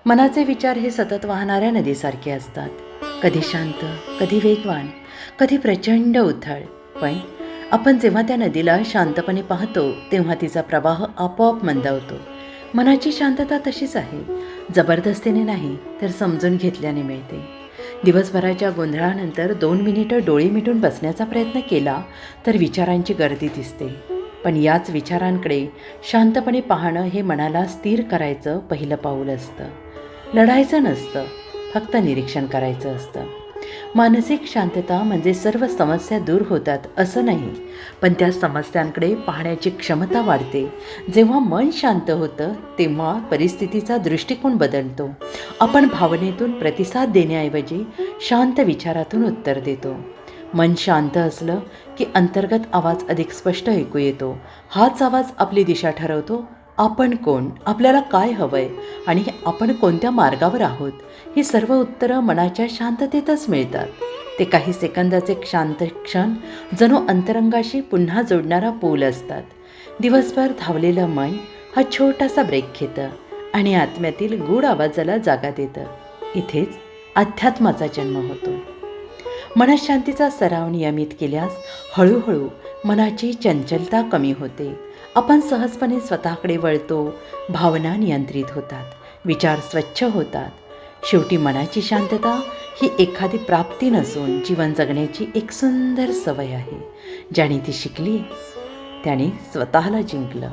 मनाचे विचार हे सतत वाहणाऱ्या नदीसारखे असतात. कधी शांत, कधी वेगवान, कधी प्रचंड उथळ. पण आपण जेव्हा त्या नदीला शांतपणे पाहतो तेव्हा तिचा प्रवाह आपोआप मंदावतो. मनाची शांतता तशीच आहे. जबरदस्तीने नाही तर समजून घेतल्याने मिळते. दिवसभराच्या गोंधळानंतर 2 मिनिटं डोळे मिटून बसण्याचा प्रयत्न केला तर विचारांची गर्दी दिसते. पण याच विचारांकडे शांतपणे पाहणं हे मनाला स्थिर करायचं पहिलं पाऊल असतं. लढायचं नसतं, फक्त निरीक्षण करायचं असतं. मानसिक शांतता म्हणजे सर्व समस्या दूर होतात असं नाही, पण त्या समस्यांकडे पाहण्याची क्षमता वाढते. जेव्हा मन शांत होतं तेव्हा परिस्थितीचा दृष्टिकोन बदलतो. आपण भावनेतून प्रतिसाद देण्याऐवजी शांत विचारातून उत्तर देतो. मन शांत असलं की अंतर्गत आवाज अधिक स्पष्ट ऐकू येतो. हाच आवाज आपली दिशा ठरवतो. आपण कोण, आपल्याला काय हवंय आणि आपण कोणत्या मार्गावर आहोत, ही सर्व उत्तरं मनाच्या शांततेतच मिळतात. ते काही सेकंदाचे शांत क्षण जणू अंतरंगाशी पुन्हा जोडणारा पूल असतात. दिवसभर धावलेलं मन हा छोटासा ब्रेक घेतं आणि आत्म्यातील गूढ आवाजाला जागा देतं. इथेच अध्यात्माचा जन्म होतो. मनःशांतीचा सराव नियमित केल्यास हळूहळू मनाची चंचलता कमी होते. आपण सहजपणे स्वतःकडे वळतो. भावना नियंत्रित होतात, विचार स्वच्छ होतात. शेवटी मनाची शांतता ही एखादी प्राप्ती नसून जीवन जगण्याची एक सुंदर सवय आहे. ज्याने ती शिकली त्याने स्वतःला जिंकलं.